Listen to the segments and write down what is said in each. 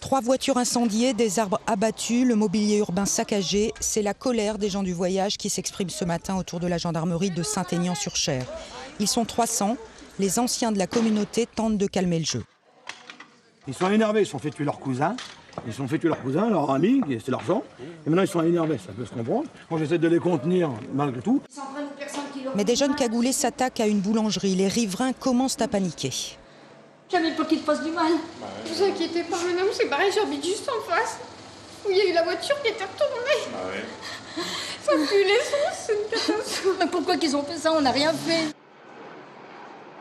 3 voitures incendiées, des arbres abattus, le mobilier urbain saccagé. C'est la colère des gens du voyage qui s'exprime ce matin autour de la gendarmerie de Saint-Aignan-sur-Cher. Ils sont 300. Les anciens de la communauté tentent de calmer le jeu. Ils sont énervés, ils se sont fait tuer leurs cousins. Ils se sont fait tuer leurs cousins, leurs amis, c'est l'argent. Et maintenant ils sont énervés, ça peut se comprendre. Moi j'essaie de les contenir malgré tout. Mais des jeunes cagoulés s'attaquent à une boulangerie. Les riverains commencent à paniquer. Jamais pour qu'il te fasse du mal. Ne vous inquiétez pas, madame, c'est pareil, j'habite juste en face. Où il y a eu la voiture qui était retournée. Ah ouais. Ça pue l'essence, c'est une catastrophe. Mais pourquoi qu'ils ont fait ça? On n'a rien fait.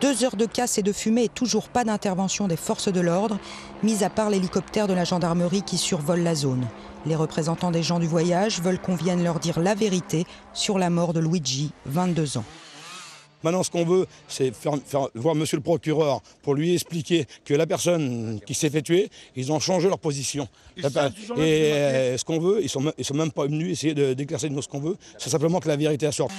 2 heures de casse et de fumée et toujours pas d'intervention des forces de l'ordre, mis à part l'hélicoptère de la gendarmerie qui survole la zone. Les représentants des gens du voyage veulent qu'on vienne leur dire la vérité sur la mort de Luigi, 22 ans. Maintenant, ce qu'on veut, c'est faire voir monsieur le procureur pour lui expliquer que la personne qui s'est fait tuer, ils ont changé leur position. Et ce qu'on veut, ils sont même pas venus essayer d'éclaircir ce qu'on veut, c'est simplement que la vérité sorte.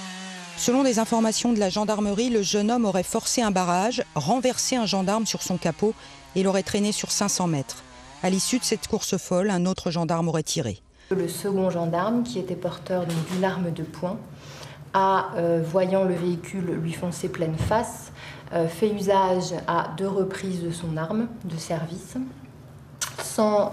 Selon des informations de la gendarmerie, le jeune homme aurait forcé un barrage, renversé un gendarme sur son capot et l'aurait traîné sur 500 mètres. À l'issue de cette course folle, un autre gendarme aurait tiré. Le second gendarme, qui était porteur d'une arme de poing, a, voyant le véhicule lui foncer pleine face, fait usage à 2 reprises de son arme de service, sans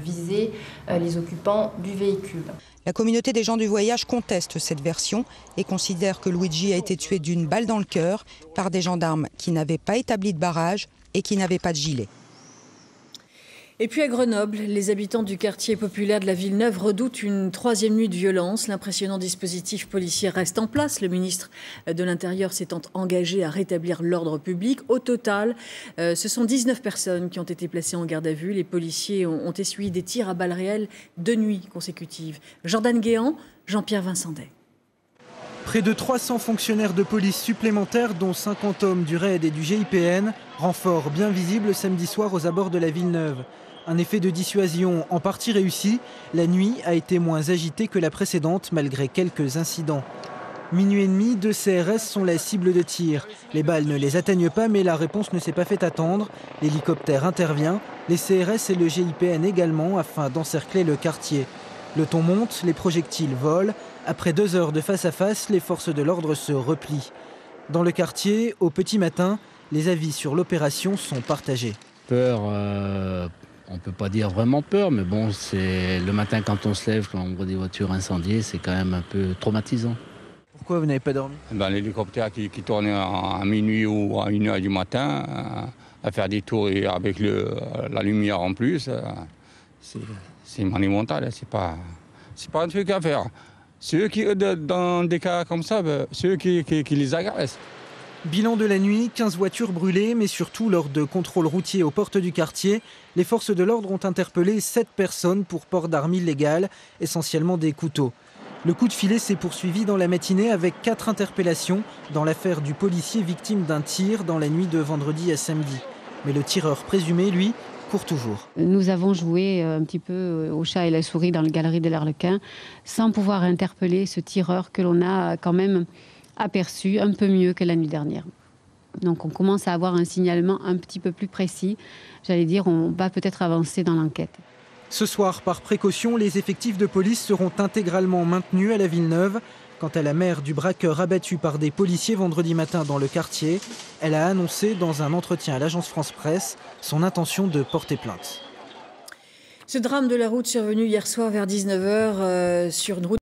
viser les occupants du véhicule. La communauté des gens du voyage conteste cette version et considère que Luigi a été tué d'une balle dans le cœur par des gendarmes qui n'avaient pas établi de barrage et qui n'avaient pas de gilet. Et puis à Grenoble, les habitants du quartier populaire de la Villeneuve redoutent une 3e nuit de violence. L'impressionnant dispositif policier reste en place. Le ministre de l'Intérieur s'étant engagé à rétablir l'ordre public. Au total, ce sont 19 personnes qui ont été placées en garde à vue. Les policiers ont essuyé des tirs à balles réelles 2 nuits consécutives. Jordan Guéant, Jean-Pierre Vincendet. Près de 300 fonctionnaires de police supplémentaires, dont 50 hommes du RAID et du GIPN, renfort bien visible samedi soir aux abords de la Villeneuve. Un effet de dissuasion en partie réussi, la nuit a été moins agitée que la précédente malgré quelques incidents. Minuit et demi, 2 CRS sont la cible de tir. Les balles ne les atteignent pas mais la réponse ne s'est pas fait attendre. L'hélicoptère intervient, les CRS et le GIPN également afin d'encercler le quartier. Le ton monte, les projectiles volent. Après 2 heures de face-à-face, les forces de l'ordre se replient. Dans le quartier, au petit matin, les avis sur l'opération sont partagés. Peur, on ne peut pas dire vraiment peur, mais bon, c'est le matin quand on se lève, quand on voit des voitures incendiées, c'est quand même un peu traumatisant. Pourquoi vous n'avez pas dormi? L'hélicoptère qui tournait à minuit ou à 1 heure du matin, à faire des tours et avec la lumière en plus, c'est monumental, c'est pas un truc à faire. Ceux qui, dans des cas comme ça, ceux qui les agressent. Bilan de la nuit, 15 voitures brûlées, mais surtout lors de contrôles routiers aux portes du quartier, les forces de l'ordre ont interpellé 7 personnes pour port d'armes illégales, essentiellement des couteaux. Le coup de filet s'est poursuivi dans la matinée avec 4 interpellations dans l'affaire du policier victime d'un tir dans la nuit de vendredi à samedi. Mais le tireur présumé, lui, court toujours. Nous avons joué un petit peu au chat et la souris dans la galerie de l'Arlequin sans pouvoir interpeller ce tireur que l'on a quand même aperçu un peu mieux que la nuit dernière. Donc on commence à avoir un signalement un petit peu plus précis. J'allais dire, on va peut-être avancer dans l'enquête. Ce soir, par précaution, les effectifs de police seront intégralement maintenus à la Villeneuve. Quant à la mère du braqueur abattu par des policiers vendredi matin dans le quartier, elle a annoncé dans un entretien à l'agence France-Presse son intention de porter plainte. Ce drame de la route survenu hier soir vers 19 h sur une route